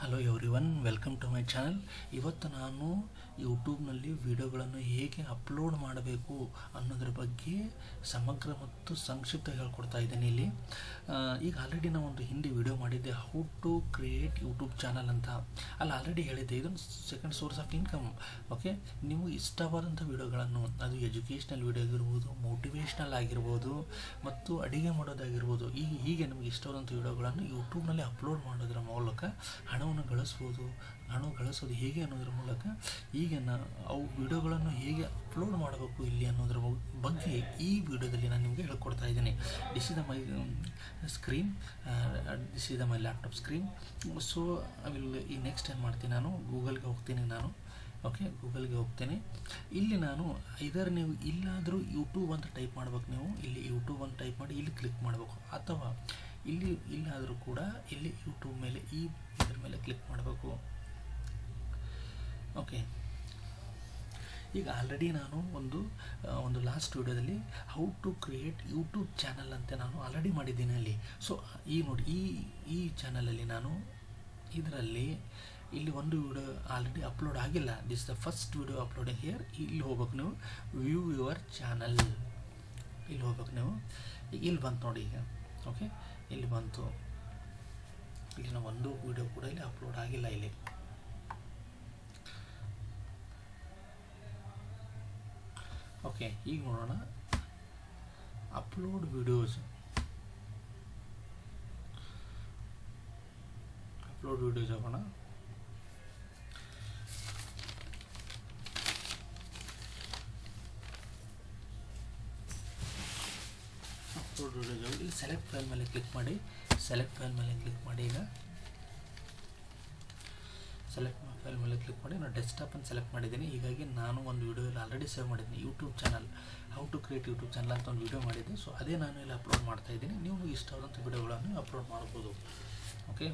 Hello everyone, welcome to my channel. ಇವತ್ತು ನಾನು ಯೂಟ್ಯೂಬ್ನಲ್ಲಿ ವಿಡಿಯೋಗಳನ್ನು ಹೇಗೆ ಅಪ್ಲೋಡ್ ಮಾಡಬೇಕು ಅನ್ನೋದ್ರ ಬಗ್ಗೆ ಸಮಗ್ರ ಮತ್ತು ಸಂಕ್ಷಿಪ್ತ ಹೇಳ್ಕೊಡ್ತಾ ಇದ್ದೀನಿ ಇಲ್ಲಿ. ಈಗ ಆಲ್ರೆಡಿ ನಾನು ಒಂದು ಹಿಂದೆ ವಿಡಿಯೋ ಮಾಡಿದ್ದೆ, how to create YouTube channel ಅಂತ. ಅಲ್ಲಿ ಆಲ್ರೆಡಿ ಹೇಳಿದ್ದೆ, ಇದೊಂದು second source of income. Okay, ನೀವು ಇಷ್ಟವಾದಂಥ ವಿಡಿಯೋಗಳನ್ನು, ಅದು ಎಜುಕೇಷ್ನಲ್ ವಿಡಿಯೋ ಆಗಿರ್ಬೋದು, ಮೋಟಿವೇಶ್ನಲ್ ಆಗಿರ್ಬೋದು, ಮತ್ತು ಅಡುಗೆ ಮಾಡೋದಾಗಿರ್ಬೋದು, ಹೀಗೆ ನಮಗೆ ಇಷ್ಟವಾದಂಥ ವಿಡಿಯೋಗಳನ್ನು ಯೂಟ್ಯೂಬ್ನಲ್ಲಿ ಅಪ್ಲೋಡ್ ಮಾಡೋದ್ರ ಮೂಲಕ ಹಣವನ್ನು ಗಳಿಸ್ಬೋದು. ಹಣ ಗಳಿಸೋದು ಹೇಗೆ ಅನ್ನೋದ್ರ ಮೂಲಕ ಈಗ ಅವು ವಿಡಿಯೋಗಳನ್ನು ಹೇಗೆ ಅಪ್ಲೋಡ್ ಮಾಡಬೇಕು ಇಲ್ಲಿ ಅನ್ನೋದ್ರ ಬಗ್ಗೆ ಈ ವಿಡಿಯೋದಲ್ಲಿ ನಾನು ನಿಮಗೆ ಹೇಳ್ಕೊಡ್ತಾ ಇದ್ದೀನಿ. This is the my screen, this is the my laptop screen. So ಈ ನೆಕ್ಸ್ಟ್ ಏನು ಮಾಡ್ತೀನಿ, ನಾನು ಗೂಗಲ್ಗೆ ಹೋಗ್ತೀನಿ ನಾನು. ಓಕೆ, ಗೂಗಲ್ಗೆ ಹೋಗ್ತೇನೆ. ಇಲ್ಲಿ ನಾನು ಇದರ ನೀವು ಇಲ್ಲಾದರೂ ಯೂಟ್ಯೂಬ್ ಅಂತ ಟೈಪ್ ಮಾಡ್ಬೇಕು. ನೀವು ಇಲ್ಲಿ ಯೂಟ್ಯೂಬ್ ಅಂತ ಟೈಪ್ ಮಾಡಿ ಇಲ್ಲಿ ಕ್ಲಿಕ್ ಮಾಡಬೇಕು, ಅಥವಾ ಇಲ್ಲಿ ಇಲ್ಲಾದರೂ ಕೂಡ ಇಲ್ಲಿ ಯೂಟ್ಯೂಬ್ ಮೇಲೆ ಇದ್ರ ಮೇಲೆ ಕ್ಲಿಕ್ ಮಾಡಬೇಕು. ಓಕೆ, ಈಗ ಆಲ್ರೆಡಿ ನಾನು ಒಂದು ಲಾಸ್ಟ್ ವಿಡಿಯೋದಲ್ಲಿ how to create YouTube channel ಅಂತ ನಾನು ಆಲ್ರೆಡಿ ಮಾಡಿದ್ದೀನಿ ಅಲ್ಲಿ. ಸೊ ಈ ನೋಡಿ, ಈ ಚಾನಲಲ್ಲಿ ನಾನು ಇದರಲ್ಲಿ ಇಲ್ಲಿ ಒಂದು ವಿಡಿಯೋ ಆಲ್ರೆಡಿ ಅಪ್ಲೋಡ್ ಆಗಿಲ್ಲ. This the first video uploading here. ಇಲ್ಲಿ ಹೋಗ್ಬೇಕು ನೀವು, ವ್ಯೂ ಯುವರ್ ಚಾನಲ್, ಇಲ್ಲಿ ಹೋಗ್ಬೇಕು ನೀವು. ಇಲ್ಲಿ ಬಂತು ನೋಡಿ ಈಗ. ಓಕೆ, ಇಲ್ಲಿ ಬಂತು. ಇಲ್ಲಿ ನಾವು ಒಂದು ವಿಡಿಯೋ ಕೂಡ ಇಲ್ಲಿ ಅಪ್ಲೋಡ್ ಆಗಿಲ್ಲ ಇಲ್ಲಿ. ಓಕೆ, ಈಗ ನೋಡೋಣ ಅಪ್ಲೋಡ್ ವಿಡಿಯೋಸ್. ಅಪ್ಲೋಡ್ ವಿಡಿಯೋಸ್ ಹೋಗೋಣ. ಅಪ್ಲೋಡ್ ವಿಡಿಯೋಸ್ ಇಲ್ಲಿ ಸೆಲೆಕ್ಟ್ ಫೈಲ್ ಮೇಲೆ ಕ್ಲಿಕ್ ಮಾಡಿ. ಸೆಲೆಕ್ಟ್ ಫೈಲ್ ಮೇಲೆ ಕ್ಲಿಕ್ ಮಾಡಿ. ಈಗ ಸೆಲೆಕ್ಟ್ ಫೈಲ್ ಮೇಲೆ ಕ್ಲಿಕ್ ಮಾಡಿ ನಾನು ಡೆಸ್ಕ್ಟಾಪ್ ಅಂತ ಸೆಲೆಕ್ಟ್ ಮಾಡಿದ್ದೀನಿ. ಹೀಗಾಗಿ ನಾನು ಒಂದು ವಿಡಿಯೋಲ್ಲಿ ಆಲ್ರೆಡಿ ಸೇವ್ ಮಾಡಿದ್ದೀನಿ, YouTube channel, how to create YouTube channel ಅಂತ ಒಂದು ವಿಡಿಯೋ ಮಾಡಿದ್ದೆ. ಸೊ ಅದೇ ನಾನು ಇಲ್ಲಿ ಅಪ್ಲೋಡ್ ಮಾಡ್ತಾ ಇದ್ದೀನಿ. ನೀವು ಇಷ್ಟವಾದಂಥ ವಿಡಿಯೋಗಳನ್ನು ಅಪ್ಲೋಡ್ ಮಾಡ್ಬೋದು. ಓಕೆ,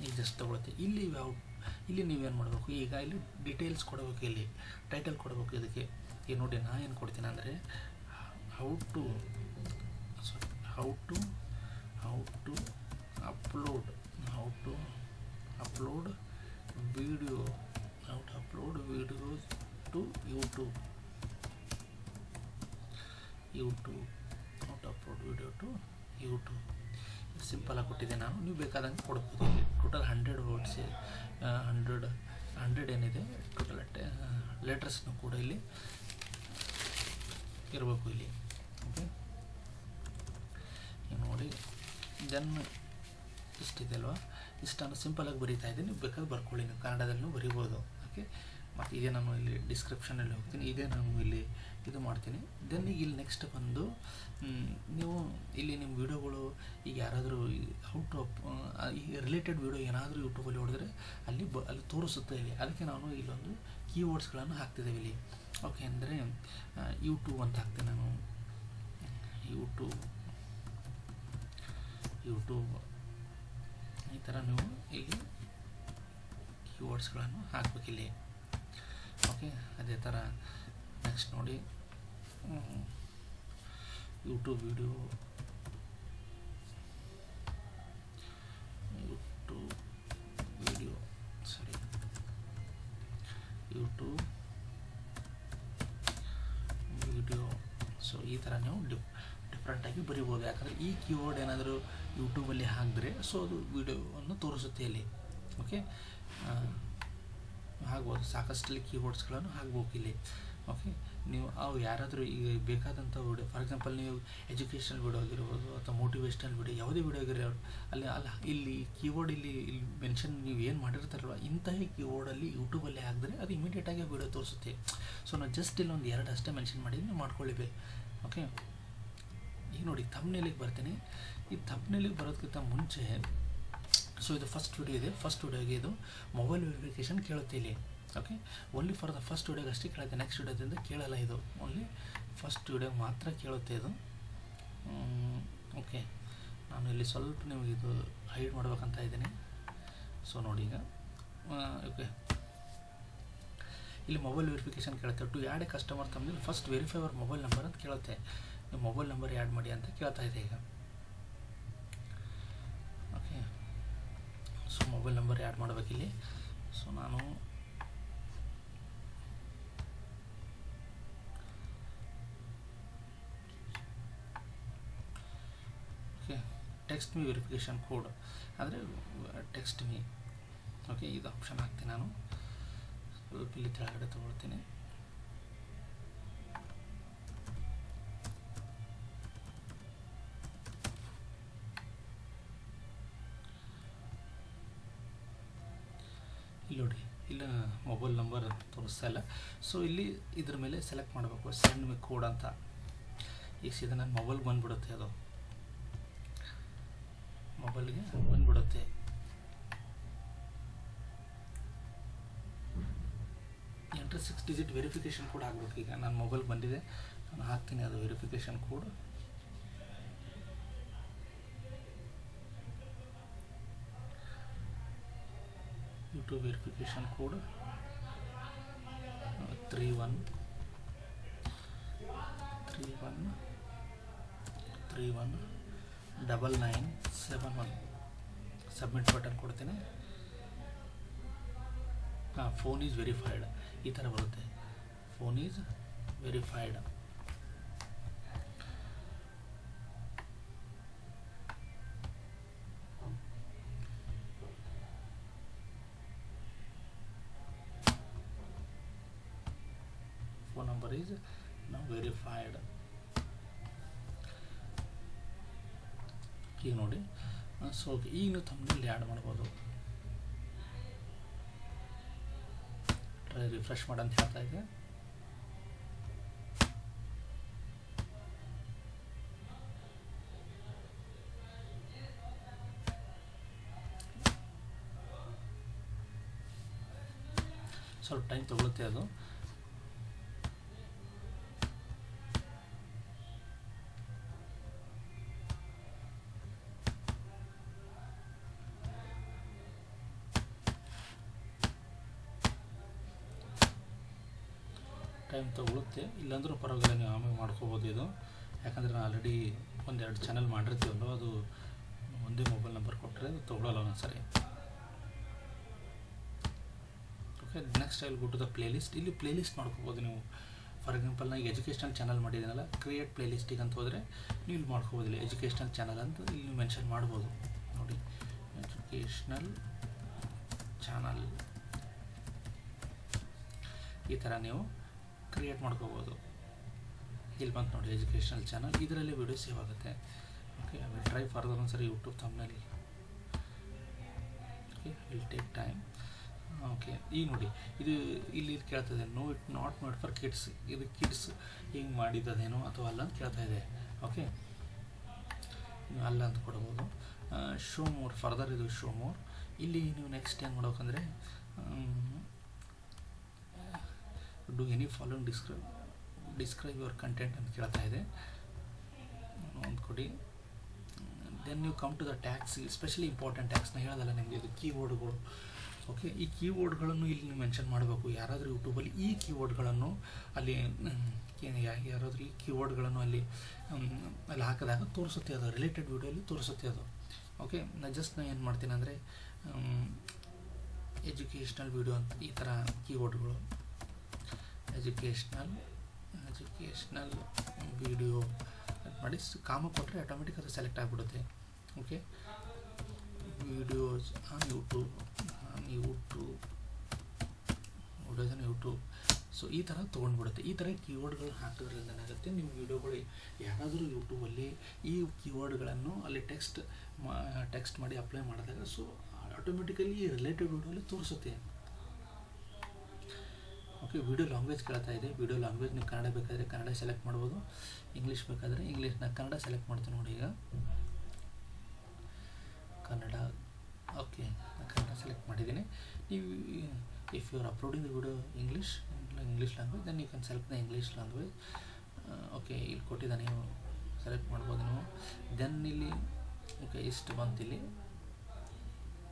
ಈಗ ಜಸ್ಟ್ ತಗೊಳುತ್ತೆ. ಇಲ್ಲಿ ನೀವೇನು ಮಾಡಬೇಕು, ಈಗ ಇಲ್ಲಿ ಡೀಟೇಲ್ಸ್ ಕೊಡಬೇಕು, ಇಲ್ಲಿ ಟೈಟಲ್ ಕೊಡಬೇಕು. ಇದಕ್ಕೆ ಈಗ ನೋಡಿ, ನಾನು ಏನು ಕೊಡ್ತೀನಿ ಅಂದರೆ how to upload videos to YouTube. How to upload video to YouTube. ಸಿಂಪಲಾಗಿ ಕೊಟ್ಟಿದ್ದೆ ನಾನು. ನೀವು ಬೇಕಾದಂಗೆ ಕೊಡ್ಬೋದು. ಇಲ್ಲಿ ಟೋಟಲ್ 100 ವರ್ಡ್ಸ್, 100 ಏನಿದೆ ಟೋಟಲ್ ಲೆಟರ್ಸ್ನು ಕೂಡ ಇಲ್ಲಿ ಇರಬೇಕು ಇಲ್ಲಿ. ಓಕೆ, ನೋಡಿ, ದೆನ್ ಇಷ್ಟಿದೆ ಅಲ್ವಾ, ಇಷ್ಟನ್ನು ಸಿಂಪಲಾಗಿ ಬರೀತಾ ಇದ್ದೀನಿ. ನೀವು ಬೇಕಾದ್ರೆ ಬರ್ಕೊಳ್ಳಿ, ನೀವು ಕನ್ನಡದಲ್ಲೂ ಬರಿಬೋದು. ಓಕೆ, ಮತ್ತು ಇದೇ ನಾನು ಇಲ್ಲಿ ಡಿಸ್ಕ್ರಿಪ್ಷನಲ್ಲಿ ಹೋಗ್ತೀನಿ, ಇದೇ ನಾನು ಇಲ್ಲಿ ಇದು ಮಾಡ್ತೀನಿ. ದೆನ್ ಈಗ ಇಲ್ಲಿ ನೆಕ್ಸ್ಟ್ ಬಂದು ನೀವು ಇಲ್ಲಿ ನಿಮ್ಮ ವಿಡಿಯೋಗಳು ಈಗ ಯಾರಾದರೂ ಹೌ ಟು ಈ ರಿಲೇಟೆಡ್ ವಿಡಿಯೋ ಏನಾದರೂ ಯೂಟ್ಯೂಬಲ್ಲಿ ಹೊಡೆದ್ರೆ ಅಲ್ಲಿ ತೋರಿಸುತ್ತೆ ಇಲ್ಲಿ. ಅದಕ್ಕೆ ನಾನು ಇಲ್ಲೊಂದು ಕೀವರ್ಡ್ಸ್ಗಳನ್ನು ಹಾಕ್ತಿದ್ದೇವೆ ಇಲ್ಲಿ. ಓಕೆ, ಅಂದರೆ ಯೂಟ್ಯೂಬ್ ಅಂತ ಹಾಕ್ತೀನಿ ನಾನು. ಯೂಟ್ಯೂಬ್ ಈ ಥರ ನೀವು ಇಲ್ಲಿ ಕೀವರ್ಡ್ಸ್ಗಳನ್ನು ಹಾಕಬೇಕಿಲ್ಲಿ. ಓಕೆ, ಅದೇ ಥರ ನೆಕ್ಸ್ಟ್ ನೋಡಿ, ಯೂಟ್ಯೂಬ್ ವಿಡಿಯೋ ಸೊ ಈ ಥರ ನೀವು ಡಿಫ್ರೆಂಟಾಗಿ ಬರಿಬೋದು. ಯಾಕಂದರೆ ಈ ಕೀವರ್ಡ್ ಏನಾದರೂ ಯೂಟ್ಯೂಬಲ್ಲಿ ಹಾಕಿದ್ರೆ ಸೊ ಅದು ವಿಡಿಯೋವನ್ನು ತೋರಿಸುತ್ತೆ ಇಲ್ಲಿ. ಓಕೆ, ಹಾಕ್ಬೋದು. ಸಾಕಷ್ಟು ಕೀವರ್ಡ್ಸ್ಗಳನ್ನು ಹಾಕ್ಬೇಕು ಇಲ್ಲಿ. ಓಕೆ, ನೀವು ಅವು ಯಾರಾದರೂ ಈಗ ಬೇಕಾದಂಥ ವಿಡಿಯೋ, ಫಾರ್ ಎಕ್ಸಾಂಪಲ್ ನೀವು ಎಜುಕೇಷನಲ್ ವಿಡಿಯೋ ಆಗಿರ್ಬೋದು ಅಥವಾ ಮೋಟಿವೇಶ್ನಲ್ ವಿಡಿಯೋ, ಯಾವುದೇ ವಿಡಿಯೋ ಆಗಿರೋ ಇಲ್ಲಿ ಕೀವರ್ಡ್ ಇಲ್ಲಿ ಮೆನ್ಷನ್ ನೀವು ಏನು ಮಾಡಿರ್ತಾರಲ್ವ, ಇಂತಹ ಕೀವರ್ಡಲ್ಲಿ ಯೂಟ್ಯೂಬಲ್ಲಿ ಹಾಕಿದ್ರೆ ಅದು ಇಮಿಡಿಯೇಟಾಗಿ ವಿಡಿಯೋ ತೋರಿಸುತ್ತೆ. ಸೊ ನಾನು ಜಸ್ಟ್ ಇಲ್ಲಿ ಒಂದು 2 ಅಷ್ಟೇ ಮೆನ್ಷನ್ ಮಾಡಿ ನೀವು ಮಾಡ್ಕೊಳ್ಳಿಬೇಕು. ಓಕೆ, ಈಗ ನೋಡಿ ಥಂಬ್ನೇಲಿಗೆ ಬರ್ತೀನಿ. ಈ ಥಂಬ್ನೇಲಿಗೆ ಬರೋದಕ್ಕಿಂತ ಮುಂಚೆ ಸೊ ಇದು ಫಸ್ಟ್ ವಿಡಿಯೋ ಇದೆ. ಫಸ್ಟ್ ವಿಡಿಯೋಗೆ ಇದು ಮೊಬೈಲ್ ವೆರಿಫಿಕೇಷನ್ ಕೇಳುತ್ತೆ ಇಲ್ಲಿ. Okay, only for the first ವಿಡಿಯೋಗೆ ಅಷ್ಟೇ ಕೇಳುತ್ತೆ, ನೆಕ್ಸ್ಟ್ ವಿಡಿಯೋದಿಂದ ಕೇಳಲ್ಲ. ಇದು ಓನ್ಲಿ ಫಸ್ಟ್ ವಿಡಿಯೋ ಮಾತ್ರ ಕೇಳುತ್ತೆ ಇದು. ಓಕೆ, ನಾನು ಇಲ್ಲಿ ಸ್ವಲ್ಪ ನಿಮಗೆ ಇದು ಹೈಡ್ ಮಾಡ್ಬೇಕಂತ ಇದ್ದೀನಿ. ಸೊ ನೋಡಿ ಈಗ. ಓಕೆ, ಇಲ್ಲಿ ಮೊಬೈಲ್ ವೆರಿಫಿಕೇಷನ್ ಕೇಳುತ್ತೆ. ಟು ಆ್ಯಡ್ ಎ ಕಸ್ಟಮರ್ ತಮ್ಮಲ್ಲಿ first verify our mobile number ಅಂತ ಕೇಳುತ್ತೆ. ನೀವು ಮೊಬೈಲ್ ನಂಬರ್ ಆ್ಯಡ್ ಮಾಡಿ ಅಂತ ಕೇಳ್ತಾ ಇದೆ ಈಗ. Okay, so mobile number add ಮಾಡಬೇಕಿಲ್ಲಿ. ಸೊ ನಾನು okay text me verification code ಅಂದರೆ ಟೆಕ್ಸ್ಟ್ ಮೀ. ಓಕೆ ಇದು ಆಪ್ಷನ್ ಹಾಕ್ತೀನಿ ನಾನು. ಸ್ವಲ್ಪ ಇಲ್ಲಿ ಕೆಳಗಡೆ ತೊಗೊಳ್ತೀನಿ. ಇಲ್ಲಿ ನೋಡಿ, ಇಲ್ಲ ಮೊಬೈಲ್ ನಂಬರ್ ತೋರಿಸ್ತಾ ಇಲ್ಲ. ಸೊ ಇಲ್ಲಿ ಇದ್ರ ಮೇಲೆ ಸೆಲೆಕ್ಟ್ ಮಾಡಬೇಕು, ಸೆಂಡ್ ಮಿ ಕೋಡ್ ಅಂತ. ಈಗ ಸೀದಾ ನನ್ನ ಮೊಬೈಲ್ಗೆ ಬಂದುಬಿಡುತ್ತೆ, ಅದು ಮೊಬೈಲ್ಗೆ ಬಂದುಬಿಡುತ್ತೆ. ಎಂಟ್ರಿ 6 ಡಿಜಿಟ್ ವೆರಿಫಿಕೇಷನ್ ಕೋಡ್ ಆಗಬೇಕು. ಈಗ ನನ್ನ ಮೊಬೈಲ್ ಬಂದಿದೆ, ನಾನು ಹಾಕ್ತೀನಿ ಅದು verification code. YouTube verification code 319971. Submit button ಕೊಡ್ತೀನಿ. ಫೋನ್ ಈಸ್ ವೆರಿಫೈಡ್ ಈ ಥರ ಬರುತ್ತೆ. Phone is verified. Phone number is ನಾವು ವೆರಿಫೈಡ್. ಈಗ ನೋಡಿ, ಸೊ ಈಗ ನೀವು ತಮ್ಮಲ್ಲಿ ಆ್ಯಡ್ ಮಾಡ್ಬೋದು. ಟ್ರೈ ರಿಫ್ರೆಶ್ ಮಾಡಂತ ಹೇಳ್ತಾ ಇದೆ. ಸ್ವಲ್ಪ ಟೈಮ್ ತಗೊಳುತ್ತೆ ಅದು. ಟೈಮ್ ತಗೊಳುತ್ತೆ, ಇಲ್ಲಾಂದ್ರೂ ಪರವಾಗಿಲ್ಲ, ನೀವು ಆಮೇಲೆ ಮಾಡ್ಕೋಬೋದು ಇದು. ಯಾಕಂದರೆ ನಾನು ಆಲ್ರೆಡಿ ಒಂದೆರಡು ಚಾನಲ್ ಮಾಡಿರ್ತೀವಲ್ಲ, ಅದು ಒಂದೇ ಮೊಬೈಲ್ ನಂಬರ್ ಕೊಟ್ಟರೆ ಅದು ತೊಗೊಳ್ಳಲ್ಲ ಒಂದೊಂದ್ಸರಿ. Okay, next I will go to the playlist. ಇಲ್ಲಿ ಪ್ಲೇಲಿಸ್ಟ್ ಮಾಡ್ಕೋಬೋದು ನೀವು. ಫಾರ್ ಎಕ್ಸಾಂಪಲ್ ನಾನು ಈಗ ಎಜುಕೇಷ್ನಲ್ ಚಾನಲ್ ಮಾಡಿದ್ದೀನಲ್ಲ, ಕ್ರಿಯೇಟ್ ಪ್ಲೇಲಿಸ್ಟಿಗೆ ಅಂತ ಹೋದರೆ ನೀವು ಇಲ್ಲಿ ಮಾಡ್ಕೋಬೋದು. ಇಲ್ಲಿ ಎಜುಕೇಷ್ನಲ್ ಚಾನಲ್ ಅಂತ ಇಲ್ಲಿ ನೀವು ಮೆನ್ಷನ್ ಮಾಡ್ಬೋದು. ನೋಡಿ, ಎಜುಕೇಷ್ನಲ್ ಚಾನಲ್ ಈ ಥರ ನೀವು ಕ್ರಿಯೇಟ್ ಮಾಡ್ಕೋಬೋದು. ಇಲ್ಲಿ ಬಂತು ನೋಡಿ ಎಜುಕೇಷನಲ್ ಚಾನಲ್, ಇದರಲ್ಲಿ ವಿಡಿಯೋ ಸೇವ್ ಆಗುತ್ತೆ. Okay, I will try further ಒಂದ್ಸರಿ YouTube thumbnail. Okay, will take time. Okay, ಈಗ ನೋಡಿ, ಇದು ಇಲ್ಲಿ ಕೇಳ್ತದೆ ನಾಟ್ ಮೇಡ್ ಫಾರ್ ಕಿಡ್ಸ್. ಇದು ಕಿಡ್ಸ್ ಹಿಂಗೆ ಮಾಡಿದ್ದದೇನೋ ಅಥವಾ ಅಲ್ಲ ಅಂತ ಕೇಳ್ತಾ ಇದೆ. ಓಕೆ, ಅಲ್ಲ ಅಂತ ಕೊಡ್ಬೋದು. ಶೋ ಮೋರ್, ಫರ್ದರ್ ಇದು ಶೋ ಮೋರ್. ಇಲ್ಲಿ ನೀವು ನೆಕ್ಸ್ಟ್ ಏನು ಮಾಡ್ಬೇಕಂದ್ರೆ do any following describe your content ಅಂತ ಕೇಳ್ತಾ ಇದೆ. ಒಂದು ಕೊಡಿ. ದೆನ್ ನೀವು come to the tags, specially important ಟ್ಯಾಗ್ಸ್ನ ಹೇಳೋದಲ್ಲ ನಿಮಗೆ, ಇದು ಕೀಬೋರ್ಡ್ಗಳು. ಓಕೆ, ಈ ಕೀಬೋರ್ಡ್ಗಳನ್ನು ಇಲ್ಲಿ ನೀವು ಮೆನ್ಷನ್ ಮಾಡಬೇಕು. ಯಾರಾದರೂ ಯೂಟ್ಯೂಬಲ್ಲಿ ಈ ಕೀಬೋರ್ಡ್ಗಳನ್ನು ಅಲ್ಲಿ ಯಾರಾದರೂ ಈ ಕೀಬೋರ್ಡ್ಗಳನ್ನು ಅಲ್ಲಿ ಹಾಕಿದಾಗ ತೋರಿಸುತ್ತೆ, ಅದು ರಿಲೇಟೆಡ್ ವಿಡಿಯೋಲಿ ತೋರಿಸುತ್ತೆ ಅದು. ಓಕೆ, ನಾನು ಏನು ಮಾಡ್ತೀನಿ ಅಂದರೆ ಎಜುಕೇಷ್ನಲ್ ವಿಡಿಯೋ ಅಂತ ಈ ಥರ ಕೀಬೋರ್ಡ್ಗಳು, ಎಜುಕೇಷ್ನಲ್ ವಿಡಿಯೋ ಮಾಡಿ ಕಾಮ ಕೊಟ್ಟರೆ ಆಟೋಮೆಟಿಕ್ ಅದು ಸೆಲೆಕ್ಟ್ ಆಗಿಬಿಡುತ್ತೆ. Okay, videos on YouTube videos on YouTube. So ಈ ಥರ ತೊಗೊಂಡ್ಬಿಡುತ್ತೆ. ಈ ಥರ ಕೀವರ್ಡ್ಗಳು ಹಾಕೋದ್ರಿಂದ ಏನಾಗುತ್ತೆ, ನಿಮ್ಮ ವೀಡಿಯೋಗಳು ಯಾರಾದರೂ ಯೂಟ್ಯೂಬಲ್ಲಿ ಈ ಕೀವರ್ಡ್ಗಳನ್ನು ಅಲ್ಲಿ ಟೆಕ್ಸ್ಟ್ ಮಾಡಿ ಅಪ್ಲೈ ಮಾಡಿದಾಗ ಸೊ ಆಟೋಮೆಟಿಕಲಿ ರಿಲೇಟೆಡ್ ವಿಡಿಯೋಲಿ ತೋರಿಸುತ್ತೆ. ಓಕೆ, ವಿಡಿಯೋ ಲ್ಯಾಂಗ್ವೇಜ್ ಕೇಳ್ತಾ ಇದೆ. ವಿಡಿಯೋ ಲ್ಯಾಂಗ್ವೇಜ್ ನೀವು ಕನ್ನಡ ಬೇಕಾದರೆ ಕನ್ನಡ ಸೆಲೆಕ್ಟ್ ಮಾಡ್ಬೋದು, ಇಂಗ್ಲೀಷ್ ಬೇಕಾದರೆ ಇಂಗ್ಲೀಷ್. ನಾನು ಕನ್ನಡ ಸೆಲೆಕ್ಟ್ ಮಾಡ್ತೀನಿ ನೋಡಿ ಈಗ, ಕನ್ನಡ. ಓಕೆ, ನಾನು ಕನ್ನಡ ಸೆಲೆಕ್ಟ್ ಮಾಡಿದ್ದೀನಿ. ನೀವು if you are uploading the video English language then you can select the English language. Okay, ಇಲ್ಲಿ ಕೊಟ್ಟಿದ್ದಾನೆ, ನೀವು ಸೆಲೆಕ್ಟ್ ಮಾಡ್ಬೋದು ನೀವು. ದೆನ್ ಇಲ್ಲಿ ಓಕೆ ಇಷ್ಟು ಬಂತು ಇಲ್ಲಿ.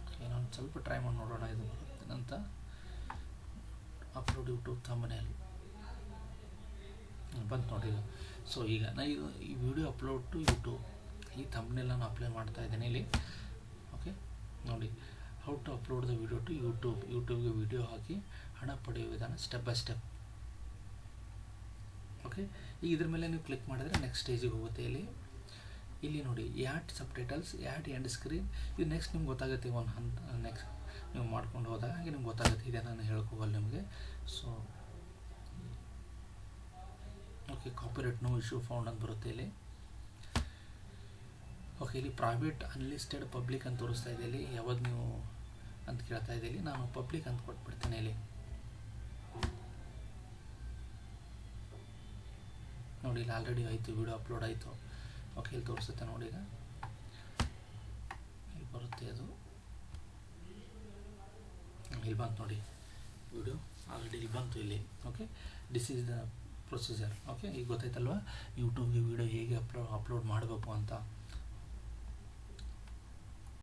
ಓಕೆ, ನಾನು ಸ್ವಲ್ಪ ಟ್ರೈ ಮಾಡಿ ನೋಡೋಣ ಇದು ಬರುತ್ತೇನಂತ. ಅಪ್ಲೋಡ್ ಯೂಟ್ಯೂಬ್ ಥಂಬ್ನೇಲ್ ಬಂತು ನೋಡಿ. ಸೊ ಈಗ ನಾನು ಇದು ಈ ವಿಡಿಯೋ ಅಪ್ಲೋಡ್ ಟು ಯೂಟ್ಯೂಬ್ ಈ ಥಂಬ್ನೇಲ್ ನಾನು ಅಪ್ಲೈ ಮಾಡ್ತಾ ಇದ್ದೀನಿ ಇಲ್ಲಿ. ಓಕೆ, ನೋಡಿ, how how to upload the video to ಯೂಟ್ಯೂಬ್ಗೆ ವಿಡಿಯೋ ಹಾಕಿ ಹಣ ಪಡೆಯುವ ವಿಧಾನ ಸ್ಟೆಪ್ ಬೈ ಸ್ಟೆಪ್. ಓಕೆ, ಈಗ ಇದ್ರ ಮೇಲೆ ನೀವು ಕ್ಲಿಕ್ ಮಾಡಿದ್ರೆ ನೆಕ್ಸ್ಟ್ ಸ್ಟೇಜಿಗೆ ಹೋಗುತ್ತೆ. ಇಲ್ಲಿ ನೋಡಿ ಆ್ಯಡ್ ಸಬ್ ಟೈಟಲ್ಸ್, ಆ್ಯಡ್ ಎಂಡ್ ಸ್ಕ್ರೀನ್. ಇದು ನೆಕ್ಸ್ಟ್ ನಿಮ್ಗೆ ಗೊತ್ತಾಗುತ್ತೆ, ಒಂದು ಹಂತ ನೆಕ್ಸ್ಟ್ ನೀವು ಮಾಡ್ಕೊಂಡು ಹೋದಾಗ ಹಾಗೆ ನಿಮ್ಗೆ ಗೊತ್ತಾಗುತ್ತೆ. ಇದೆ ನಾನು ಹೇಳ್ಕೋವಲ್ಲ ನಿಮಗೆ. So okay, copyright no issue found ಅಂತ ಬರುತ್ತೆ ಇಲ್ಲಿ. ಓಕೆ, ಇಲ್ಲಿ ಪ್ರೈವೇಟ್ ಅನ್ಲಿಸ್ಟೆಡ್ ಪಬ್ಲಿಕ್ ಅಂತ ತೋರಿಸ್ತಾ ಇದೆ. ಇಲ್ಲಿ ಯಾವಾಗ ನೀವು ಅಂತ ಕೇಳ್ತಾ ಇದೆ. ಇಲ್ಲಿ ನಾನು ಪಬ್ಲಿಕ್ ಅಂತ ಕೊಟ್ಬಿಡ್ತೇನೆ. ಇಲ್ಲಿ ನೋಡಿ, ಇಲ್ಲಿ ಆಲ್ರೆಡಿ ಆಯಿತು, ವಿಡಿಯೋ ಅಪ್ಲೋಡ್ ಆಯಿತು. ಓಕೆ, ಇಲ್ಲಿ ತೋರಿಸುತ್ತೆ ನೋಡಿ. ಈಗ ಇಲ್ಲಿ ಬರುತ್ತೆ, ಅದು ಇಲ್ಲಿ ಬಂತು ನೋಡಿ, ವಿಡಿಯೋ ಆಲ್ರೆಡಿ ಇಲ್ಲಿ ಬಂತು ಇಲ್ಲಿ. Okay, this is the procedure. Okay, ಈಗ ಗೊತ್ತಾಯ್ತಲ್ವ ಯೂಟ್ಯೂಬ್ಗೆ ವಿಡಿಯೋ ಹೇಗೆ ಅಪ್ಲೋಡ್ ಮಾಡಬೇಕು ಅಂತ.